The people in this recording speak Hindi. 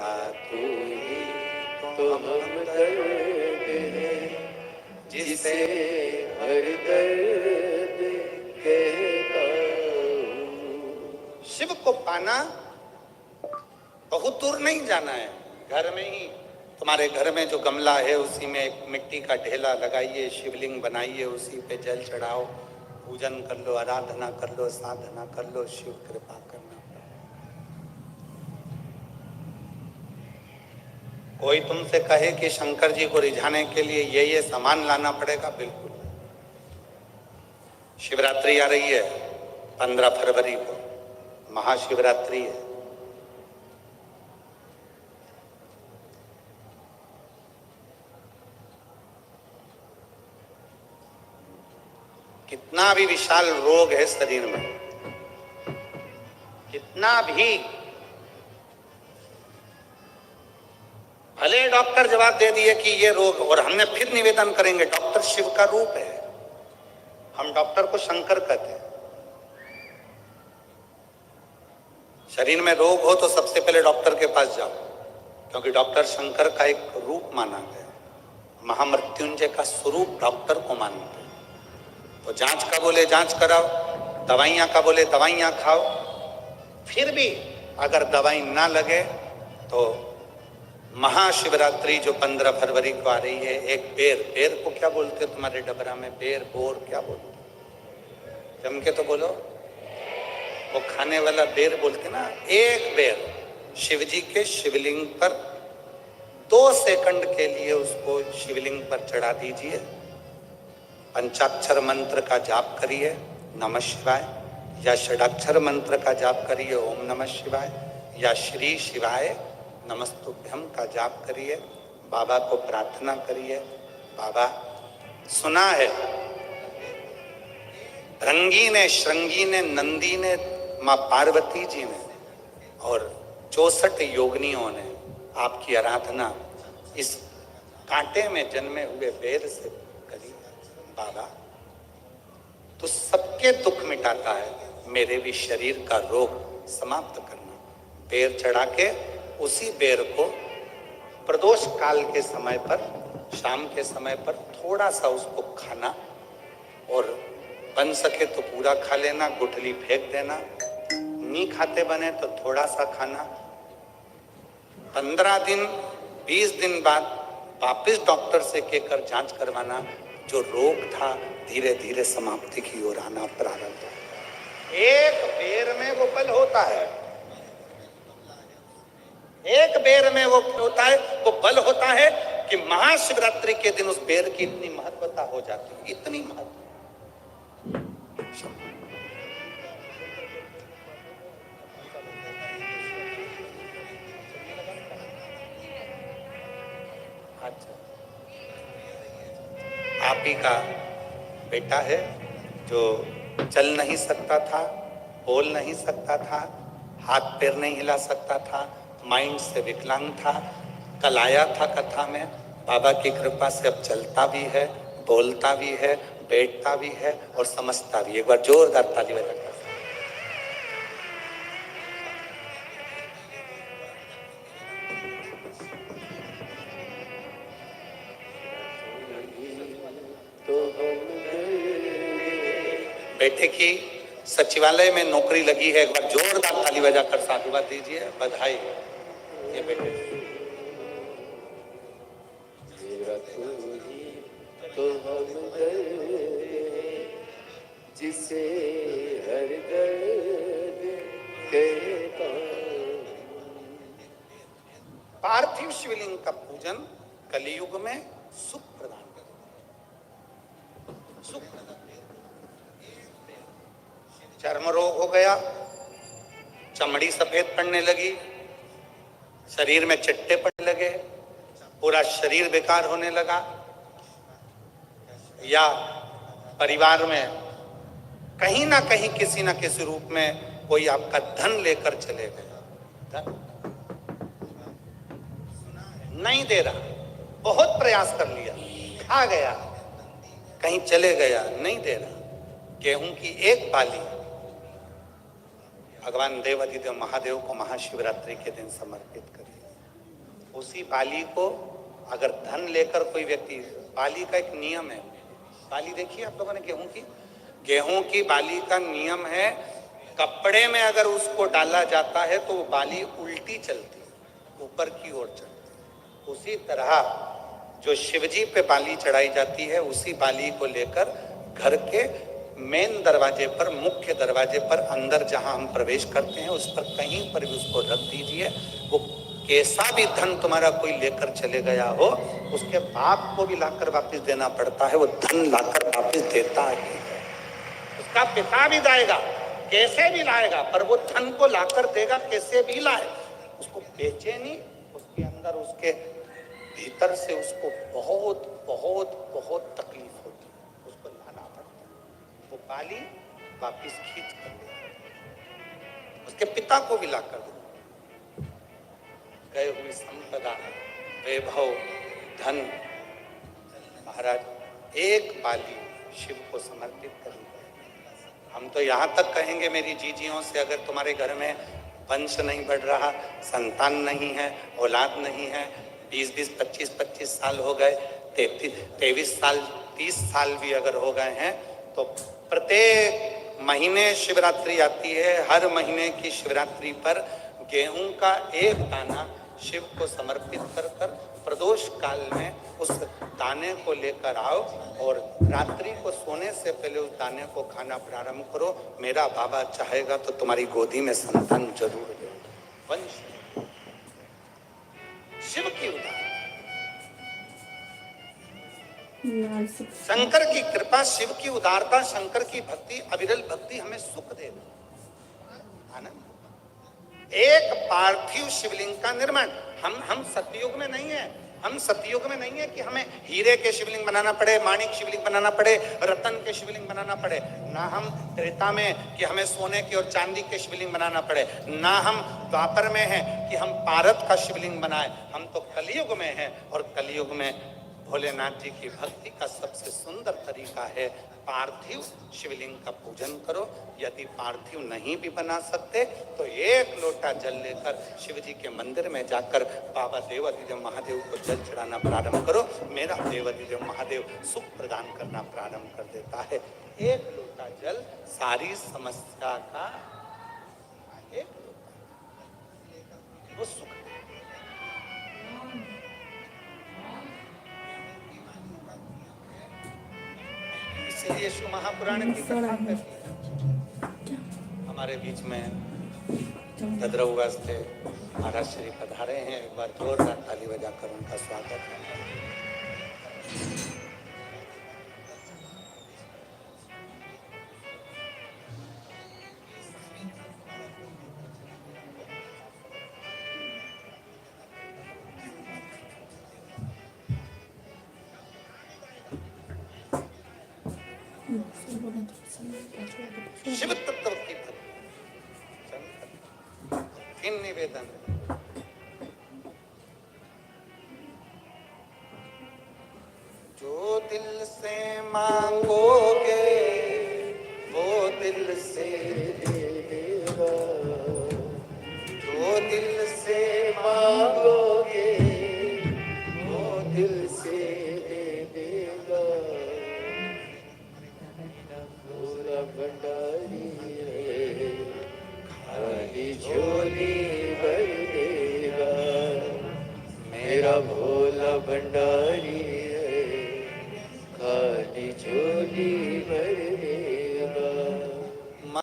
बेटा तू ही तो हम दर्द है जिसे हर दर्द कहता हूँ। शिव को पाना बहुत दूर नहीं जाना है, घर में ही तुम्हारे घर में जो गमला है उसी में एक मिट्टी का ढेला लगाइए, शिवलिंग बनाइए, उसी पे जल चढ़ाओ, पूजन कर लो, आराधना कर लो, साधना कर लो, शिव कृपा करना। कोई तुमसे कहे कि शंकर जी को रिझाने के लिए ये सामान लाना पड़ेगा, बिल्कुल। शिवरात्रि आ रही है 15 फरवरी को, महाशिवरात्रि है। कितना भी विशाल रोग है शरीर में, कितना भी, भले डॉक्टर जवाब दे दिए कि ये रोग, और हमने फिर निवेदन करेंगे, डॉक्टर शिव का रूप है, हम डॉक्टर को शंकर कहते हैं। शरीर में रोग हो तो सबसे पहले डॉक्टर के पास जाओ, क्योंकि डॉक्टर शंकर का एक रूप माना गया, महामृत्युंजय का स्वरूप डॉक्टर को मानते हैं। तो जांच का बोले जांच कराओ, दवाइयां का बोले दवाइयां खाओ, फिर भी अगर दवाई ना लगे तो महाशिवरात्रि जो 15 फरवरी को आ रही है, एक बेर को क्या बोलते हो तुम्हारे डबरा में, बेर बोर क्या बोलते, जम के तो बोलो, वो खाने वाला बेर बोलते ना। एक बेर शिव जी के शिवलिंग पर 2 सेकंड के लिए उसको शिवलिंग पर चढ़ा दीजिए, पंचाक्षर मंत्र का जाप करिए नमः शिवाय, या षडाक्षर मंत्र का जाप करिए ओम नमः शिवाय, या श्री शिवाय नमस्तुभ्यम का जाप करिए, बाबा को प्रार्थना करिए। बाबा सुना है भृंगी ने, श्रृंगी ने, नंदी ने, माँ पार्वती जी ने और 64 योगिनियों ने आपकी आराधना इस कांटे में जन्मे हुए बेर से करी। बाबा तो सबके दुख मिटाता है, मेरे भी शरीर का रोग समाप्त करना। बेर चढ़ा के उसी बेर को प्रदोष काल के समय पर, शाम के समय पर थोड़ा सा उसको खाना, और बन सके तो पूरा खा लेना, गुठली फेंक देना, नहीं खाते बने तो थोड़ा सा खाना। 15 दिन 20 दिन बाद वापिस डॉक्टर से कहकर जांच करवाना, जो रोग था धीरे धीरे समाप्ति की ओर आना प्रारंभ हो। एक बेर में वो बल होता है, एक बेर में वो होता है, वो बल होता है कि महाशिवरात्रि के दिन उस बेर की इतनी महत्वता हो जाती है, इतनी महत्व। अच्छा, आप ही का बेटा है जो चल नहीं सकता था, बोल नहीं सकता था, हाथ पैर नहीं हिला सकता था, माइंड से विकलांग था। कल आया था कथा में, बाबा की कृपा से अब चलता भी है, बोलता भी है, बैठता भी है और समझता भी है। एक बार जोरदार ताली बजाकर। बेटे की सचिवालय में नौकरी लगी है, एक बार जोरदार ताली बजाकर साधुवाद दीजिए, बधाई। ये बेटे तो हम जिसे हर दर्द कहता। पार्थिव शिवलिंग का पूजन कलियुग में सुख प्रदान करता, सुख प्रदान। चर्म रोग हो गया, चमड़ी सफेद पड़ने लगी, शरीर में चिट्टे पड़ने लगे, पूरा शरीर बेकार होने लगा, या परिवार में कहीं ना कहीं किसी ना किसी रूप में कोई आपका धन लेकर चले गए, नहीं दे रहा, बहुत प्रयास कर लिया, खा गया, कहीं चले गया, नहीं दे रहा। गेहूं की एक बाली भगवान देवाधिदेव महादेव को महाशिवरात्रि के दिन समर्पित करिए। उसी बाली को अगर धन लेकर कोई व्यक्ति, बाली का एक नियम है, बाली देखिए आप लोगों ने गेहूं की बाली का नियम है, कपड़े में अगर उसको डाला जाता है तो वो बाली उल्टी चलती है, ऊपर की ओर चलती। उसी तरह जो शिवजी पे बाली चढ़ाई जाती है, उसी बाली को लेकर घर के मेन दरवाजे पर, मुख्य दरवाजे पर अंदर जहां हम प्रवेश करते हैं उस पर कहीं पर भी उसको रख दीजिए। वो कैसा भी धन तुम्हारा कोई लेकर चले गया हो, उसके बाप को भी लाकर वापस देना पड़ता है, वो धन लाकर वापस देता है। उसका पिता भी लाएगा, कैसे भी लाएगा, पर वो धन को लाकर देगा, कैसे भी लाए। उसको बेचे नहीं, उसके अंदर, उसके भीतर से उसको बहुत बहुत बहुत तकलीफ होती है, उसको लाना पड़ता है। वो बाली वापिस खींच कर दे, उसके पिता को भी लाकर दे। गए हुए संपदा, वैभव, धन, महाराज एक बाली शिव को समर्पित करें। हम तो यहां तक कहेंगे मेरी जीजियों से, अगर तुम्हारे घर में वंश नहीं बढ़ रहा, संतान नहीं है, औलाद नहीं है, 20-20, 25-25 साल हो गए, 23 साल, 30 साल भी अगर हो गए हैं, तो प्रत्येक महीने शिवरात्रि आती है, हर महीने की शिवरात्रि पर गेहूं का एक दाना शिव को समर्पित कर कर प्रदोष काल में उस दाने को लेकर आओ और रात्रि को सोने से पहले उस दाने को खाना प्रारंभ करो। मेरा बाबा चाहेगा तो तुम्हारी गोदी में संतान जरूर दे। वंश शिव की उदाहरण, शंकर की कृपा, शिव की उदारता, शंकर की भक्ति, अविरल भक्ति हमें सुख देगा, आनंद। एक पार्थिव शिवलिंग का निर्माण, हम सतयुग में नहीं है, हम सतयुग में नहीं है कि हमें हीरे के शिवलिंग बनाना पड़े, माणिक शिवलिंग बनाना पड़े, रतन के शिवलिंग बनाना पड़े। ना हम त्रेता में कि हमें सोने की और चांदी के शिवलिंग बनाना पड़े, ना हम द्वापर में हैं कि हम पारद का शिवलिंग बनाए। हम तो कलयुग में हैं, और कलयुग में भोलेनाथ जी की भक्ति का सबसे सुंदर तरीका है पार्थिव शिवलिंग का पूजन करो। यदि पार्थिव नहीं भी बना सकते तो एक लोटा जल लेकर शिव जी के मंदिर में जाकर बाबा देवादिदेव महादेव को जल चढ़ाना प्रारंभ करो। मेरा देवादिदेव महादेव सुख प्रदान करना प्रारंभ कर देता है। एक लोटा जल सारी समस्या का, एक लोटा वो सुख। इसलिए शिव महापुराण की कथा करती। हमारे बीच में गदरऊ वास्ते महाराज श्री पधारे हैं, एक बार जोरदार ताली बजाकर उनका स्वागत है। शिव तत्व की भक्ति, निवेदन जो दिल से मांगोगे वो दिल से देगा, जो दिल से मांगोगे वो दिल से देगा। भंडारी रे खाली झोली भर देगा, मेरा भोला भंडारी